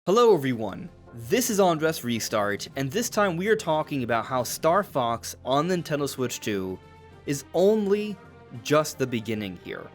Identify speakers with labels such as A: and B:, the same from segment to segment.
A: Hello everyone, this is AndresRestart, and this time we are talking about how Star Fox on Nintendo Switch 2 is only just the beginning here.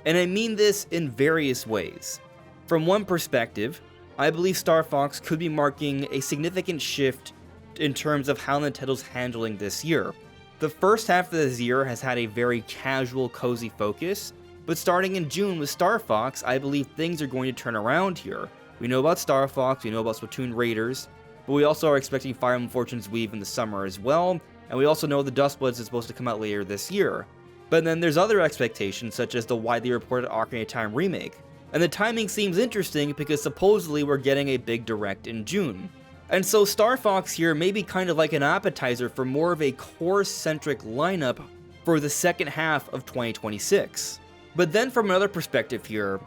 A: And I mean this in various ways. From one perspective, I believe Star Fox could be marking a significant shift in terms of how Nintendo's handling this year. The first half of this year has had a very casual, cozy focus, but starting in June with Star Fox, I believe things are going to turn around here. We know about Star Fox, we know about Splatoon Raiders, but we also are expecting Fire Emblem Fortune's Weave in the summer as well, and we also know the Dustbloods is supposed to come out later this year. But then there's other expectations, such as the widely reported Ocarina of Time remake. And the timing seems interesting because supposedly we're getting a big direct in June. And so Star Fox here may be kind of like an appetizer for more of a core-centric lineup for the second half of 2026. But then from another perspective here,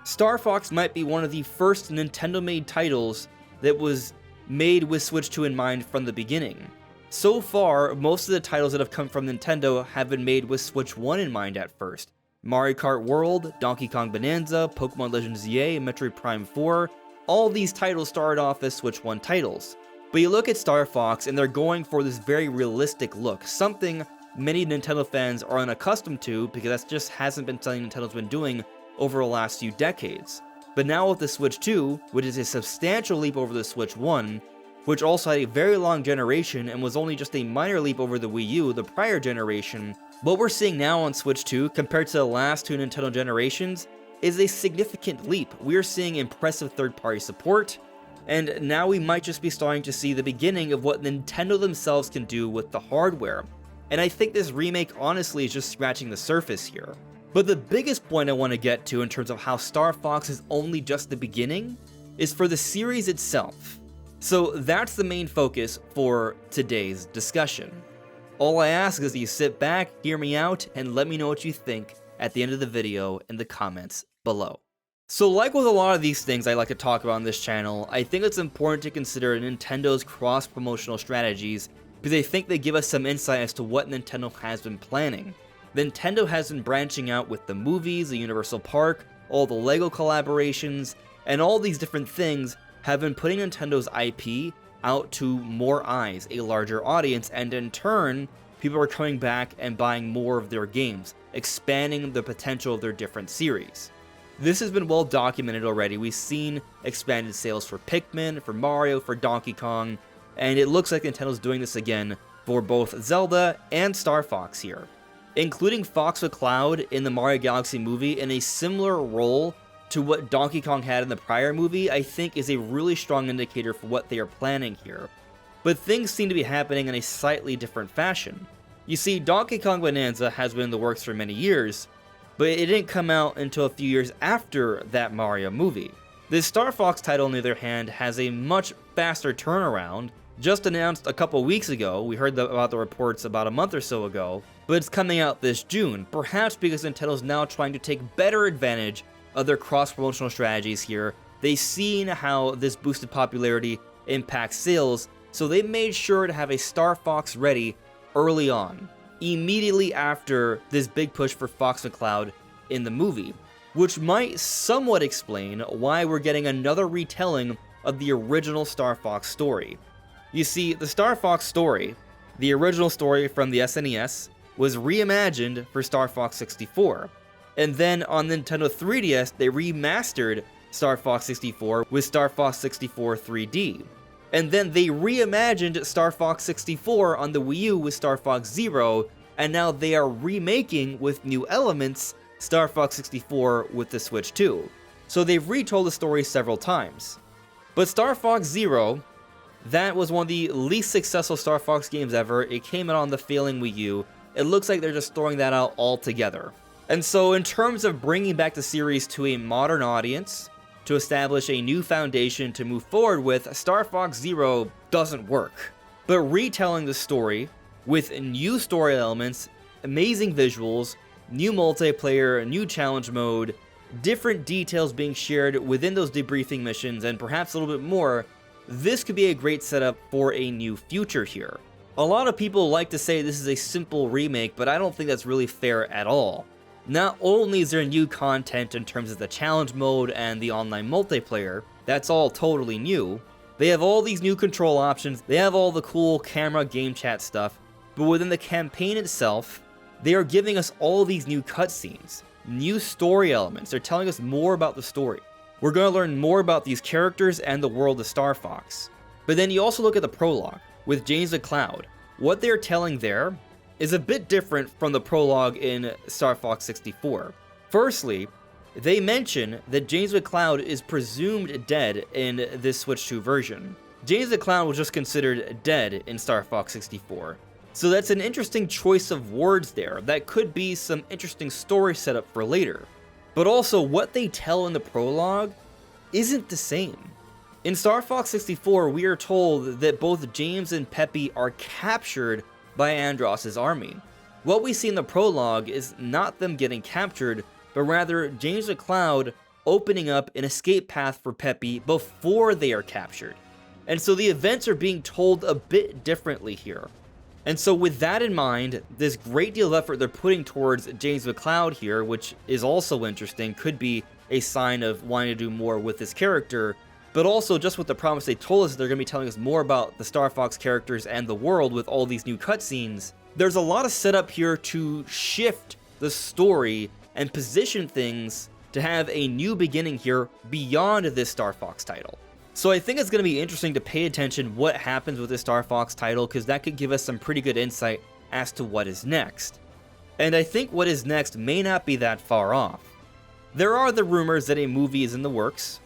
A: Star Fox might be one of the first Nintendo-made titles that was made with Switch 2 in mind from the beginning. So far, most of the titles that have come from Nintendo have been made with Switch 1 in mind at first. Mario Kart World, Donkey Kong Bonanza, Pokemon Legends ZA, Metroid Prime 4, all these titles started off as Switch 1 titles. But you look at Star Fox and they're going for this very realistic look, something many Nintendo fans are unaccustomed to because that just hasn't been something Nintendo's been doing over the last few decades. But now with the Switch 2, which is a substantial leap over the Switch 1, which also had a very long generation and was only just a minor leap over the Wii U, the prior generation, what we're seeing now on Switch 2 compared to the last two Nintendo generations is a significant leap. We're seeing impressive third-party support, and now we might just be starting to see the beginning of what Nintendo themselves can do with the hardware. And I think this remake honestly is just scratching the surface here. But the biggest point I want to get to in terms of how Star Fox is only just the beginning is for the series itself. So that's the main focus for today's discussion. All I ask is that you sit back, hear me out, and let me know what you think at the end of the video in the comments below. So like with a lot of these things I like to talk about on this channel, I think it's important to consider Nintendo's cross-promotional strategies because I think they give us some insight as to what Nintendo has been planning. Nintendo has been branching out with the movies, the Universal Park, all the LEGO collaborations, and all these different things have been putting Nintendo's IP out to more eyes, a larger audience, and in turn, people are coming back and buying more of their games, expanding the potential of their different series. This has been well documented already. We've seen expanded sales for Pikmin, for Mario, for Donkey Kong, and it looks like Nintendo's doing this again for both Zelda and Star Fox here. Including Fox McCloud in the Mario Galaxy movie in a similar role to what Donkey Kong had in the prior movie, I think is a really strong indicator for what they are planning here. But things seem to be happening in a slightly different fashion. You see, Donkey Kong Bonanza has been in the works for many years, but it didn't come out until a few years after that Mario movie. This Star Fox title, on the other hand, has a much faster turnaround. Just announced a couple weeks ago, we heard about the reports about a month or so ago, but it's coming out this June, perhaps because Nintendo's now trying to take better advantage of their cross-promotional strategies here. They've seen how this boosted popularity impacts sales, so they made sure to have a Star Fox ready early on, immediately after this big push for Fox McCloud in the movie, which might somewhat explain why we're getting another retelling of the original Star Fox story. You see, the Star Fox story, the original story from the SNES, was reimagined for Star Fox 64. And then on Nintendo 3DS, they remastered Star Fox 64 with Star Fox 64 3D. And then they reimagined Star Fox 64 on the Wii U with Star Fox Zero, and now they are remaking with new elements Star Fox 64 with the Switch 2. So they've retold the story several times. But Star Fox Zero, that was one of the least successful Star Fox games ever. It came out on the failing Wii U. It looks like they're just throwing that out altogether. And so in terms of bringing back the series to a modern audience, to establish a new foundation to move forward with, Star Fox Zero doesn't work. But retelling the story with new story elements, amazing visuals, new multiplayer, new challenge mode, different details being shared within those debriefing missions, and perhaps a little bit more, this could be a great setup for a new future here. A lot of people like to say this is a simple remake, but I don't think that's really fair at all. Not only is there new content in terms of the challenge mode and the online multiplayer, That's all totally new. They have all these new control options, they have all the cool camera game chat stuff, but within the campaign itself, they are giving us all these new cutscenes, new story elements. They're telling us more about the story. We're going to learn more about these characters and the world of Star Fox. But then you also look at the prologue with James McCloud. What they're telling there is a bit different from the prologue in Star Fox 64. Firstly, they mention that James McCloud is presumed dead in this Switch 2 version. James McCloud was just considered dead in Star Fox 64. So that's an interesting choice of words there. That could be some interesting story setup for later. But also, what they tell in the prologue isn't the same. In Star Fox 64, we are told that both James and Peppy are captured by Andros' army. What we see in the prologue is not them getting captured, but rather James McCloud opening up an escape path for Peppy before they are captured. And so the events are being told a bit differently here. And so with that in mind, this great deal of effort they're putting towards James McCloud here, which is also interesting, could be a sign of wanting to do more with this character, but also just with the promise they told us they're going to be telling us more about the Star Fox characters and the world with all these new cutscenes. There's a lot of setup here to shift the story and position things to have a new beginning here beyond this Star Fox title. So I think it's going to be interesting to pay attention what happens with this Star Fox title, because that could give us some pretty good insight as to what is next. And I think what is next may not be that far off. There are the rumors that a movie is in the works,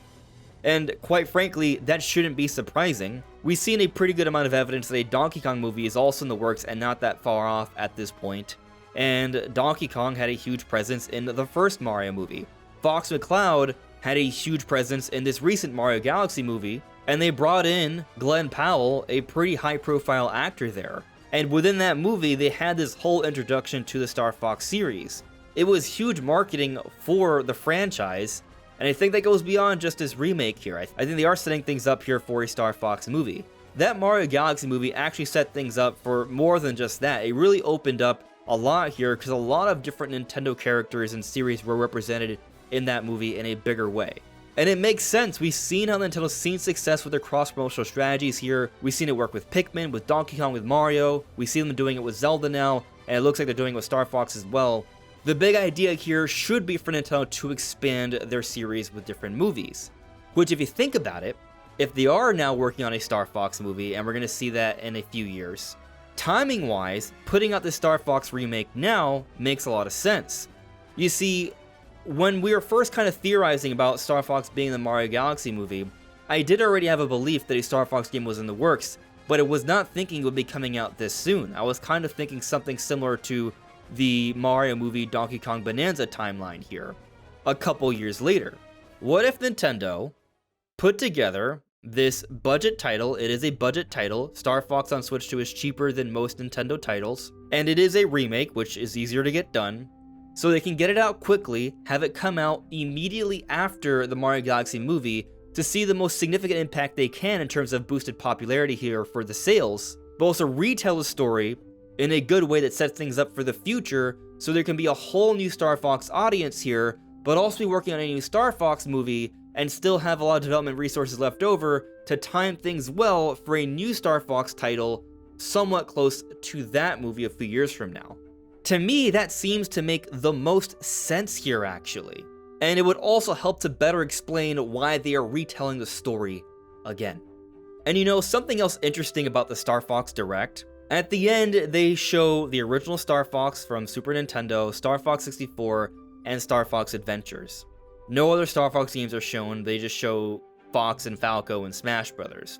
A: and quite frankly, that shouldn't be surprising. We've seen a pretty good amount of evidence that a Donkey Kong movie is also in the works and not that far off at this point. And Donkey Kong had a huge presence in the first Mario movie. Fox McCloud had a huge presence in this recent Mario Galaxy movie, and they brought in Glenn Powell, a pretty high-profile actor there. And within that movie, they had this whole introduction to the Star Fox series. It was huge marketing for the franchise, and I think that goes beyond just this remake here. I think they are setting things up here for a Star Fox movie. That Mario Galaxy movie actually set things up for more than just that. It really opened up a lot here, because a lot of different Nintendo characters and series were represented in that movie in a bigger way. And it makes sense. We've seen how Nintendo's seen success with their cross-promotional strategies here. We've seen it work with Pikmin, with Donkey Kong, with Mario. We see them doing it with Zelda now, and it looks like they're doing it with Star Fox as well. The big idea here should be for Nintendo to expand their series with different movies. Which, if you think about it, if they are now working on a Star Fox movie, and we're going to see that in a few years, timing-wise, putting out the Star Fox remake now makes a lot of sense. You see, when we were first kind of theorizing about Star Fox being the Mario Galaxy movie, I did already have a belief that a Star Fox game was in the works, but it was not thinking it would be coming out this soon. I was kind of thinking something similar to the Mario movie Donkey Kong Bonanza timeline here, a couple years later. What if Nintendo put together this budget title? It is a budget title. Star Fox on Switch 2 is cheaper than most Nintendo titles, and it is a remake, which is easier to get done. So they can get it out quickly, have it come out immediately after the Mario Galaxy movie to see the most significant impact they can in terms of boosted popularity here for the sales, but also retell the story in a good way that sets things up for the future, so there can be a whole new Star Fox audience here, but also be working on a new Star Fox movie and still have a lot of development resources left over to time things well for a new Star Fox title somewhat close to that movie a few years from now. To me, that seems to make the most sense here, actually. And it would also help to better explain why they are retelling the story again. And you know, something else interesting about the Star Fox Direct, at the end, they show the original Star Fox from Super Nintendo, Star Fox 64, and Star Fox Adventures. No other Star Fox games are shown, they just show Fox and Falco and Smash Brothers.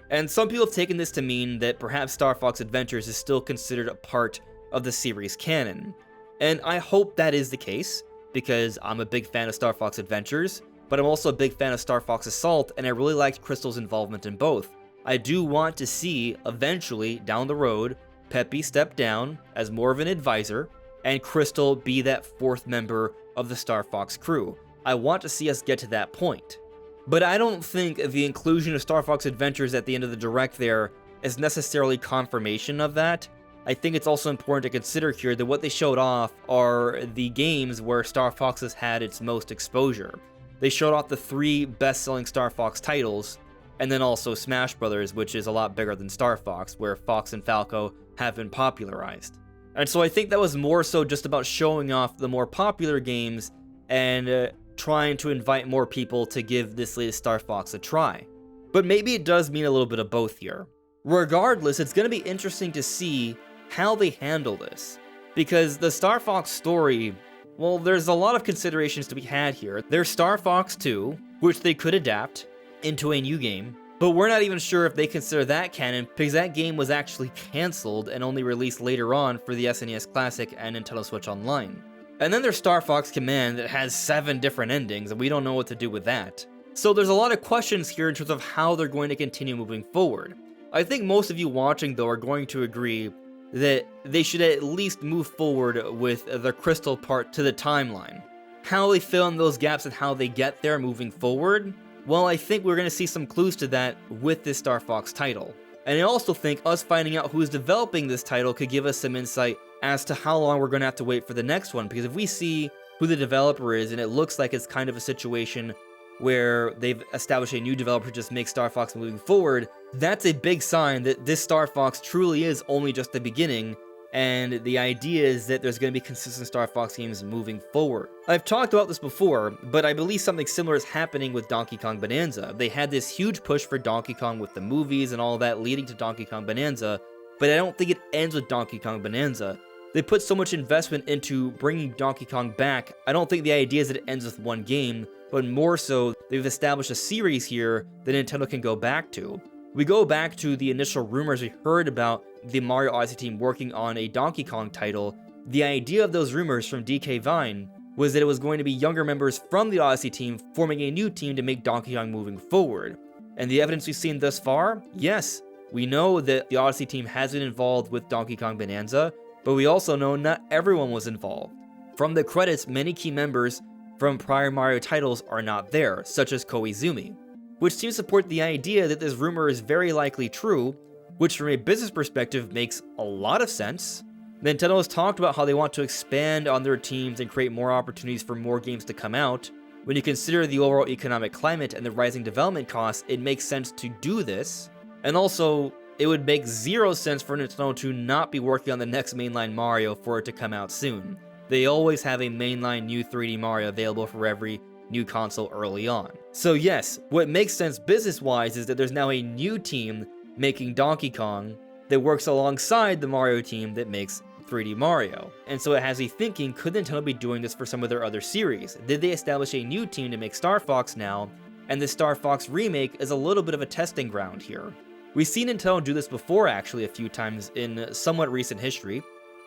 A: And some people have taken this to mean that perhaps Star Fox Adventures is still considered a part of the series canon. And I hope that is the case, because I'm a big fan of Star Fox Adventures, but I'm also a big fan of Star Fox Assault, and I really liked Crystal's involvement in both. I do want to see, eventually, down the road, Peppy step down as more of an advisor, and Crystal be that fourth member of the Star Fox crew. I want to see us get to that point. But I don't think the inclusion of Star Fox Adventures at the end of the Direct there is necessarily confirmation of that. I think it's also important to consider here that what they showed off are the games where Star Fox has had its most exposure. They showed off the 3 best-selling Star Fox titles, and then also Smash Brothers, which is a lot bigger than Star Fox, where Fox and Falco have been popularized. And so I think that was more so just about showing off the more popular games and trying to invite more people to give this latest Star Fox a try. But maybe it does mean a little bit of both here. Regardless, it's going to be interesting to see how they handle this. Because the Star Fox story, well, there's a lot of considerations to be had here. There's Star Fox 2, which they could adapt into a new game, but we're not even sure if they consider that canon because that game was actually cancelled and only released later on for the SNES Classic and Nintendo Switch Online. And then there's Star Fox Command that has 7 different endings, and we don't know what to do with that. So there's a lot of questions here in terms of how they're going to continue moving forward. I think most of you watching, though, are going to agree that they should at least move forward with the crystal part to the timeline. How they fill in those gaps and how they get there moving forward, well, I think we're going to see some clues to that with this Star Fox title. And I also think us finding out who's developing this title could give us some insight as to how long we're going to have to wait for the next one, because if we see who the developer is and it looks like it's kind of a situation where they've established a new developer to just make Star Fox moving forward, that's a big sign that this Star Fox truly is only just the beginning, and the idea is that there's going to be consistent Star Fox games moving forward. I've talked about this before, but I believe something similar is happening with Donkey Kong Bonanza. They had this huge push for Donkey Kong with the movies and all that leading to Donkey Kong Bonanza, but I don't think it ends with Donkey Kong Bonanza. They put so much investment into bringing Donkey Kong back, I don't think the idea is that it ends with one game, but more so, they've established a series here that Nintendo can go back to. We go back to the initial rumors we heard about the Mario Odyssey team working on a Donkey Kong title. The idea of those rumors from DK Vine was that it was going to be younger members from the Odyssey team forming a new team to make Donkey Kong moving forward. And the evidence we've seen thus far? Yes, we know that the Odyssey team has been involved with Donkey Kong Bonanza, but we also know not everyone was involved. From the credits, many key members from prior Mario titles are not there, such as Koizumi, which seems to support the idea that this rumor is very likely true, which from a business perspective makes a lot of sense. Nintendo has talked about how they want to expand on their teams and create more opportunities for more games to come out. When you consider the overall economic climate and the rising development costs, it makes sense to do this. And also, it would make 0 sense for Nintendo to not be working on the next mainline Mario for it to come out soon. They always have a mainline new 3D Mario available for every new console early on. So yes, what makes sense business-wise is that there's now a new team making Donkey Kong that works alongside the Mario team that makes 3D Mario. And so it has me thinking, could Nintendo be doing this for some of their other series? Did they establish a new team to make Star Fox now? And the Star Fox remake is a little bit of a testing ground here. We've seen Nintendo do this before actually a few times in somewhat recent history.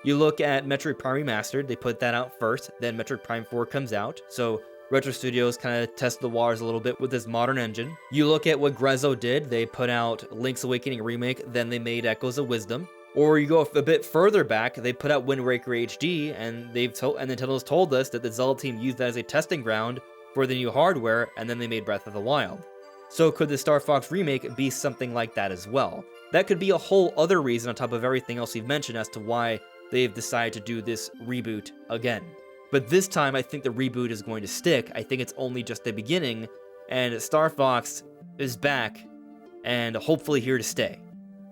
A: You look at Metroid Prime Remastered, they put that out first, then Metroid Prime 4 comes out, so Retro Studios kind of test the waters a little bit with this modern engine. You look at what Grezzo did, they put out Link's Awakening Remake, then they made Echoes of Wisdom. Or you go a bit further back, they put out Wind Waker HD, and Nintendo's told us that the Zelda team used that as a testing ground for the new hardware, and then they made Breath of the Wild. So could the Star Fox remake be something like that as well? That could be a whole other reason on top of everything else we've mentioned as to why they've decided to do this reboot again. But this time, I think the reboot is going to stick. I think it's only just the beginning, and Star Fox is back, and hopefully here to stay.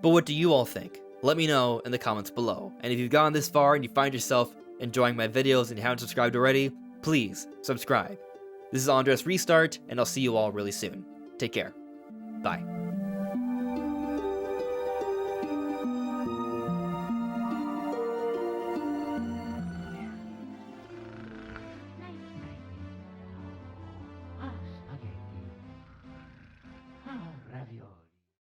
A: But what do you all think? Let me know in the comments below. And if you've gone this far and you find yourself enjoying my videos and you haven't subscribed already, please subscribe. This is AndresRestart, and I'll see you all really soon. Take care. Bye.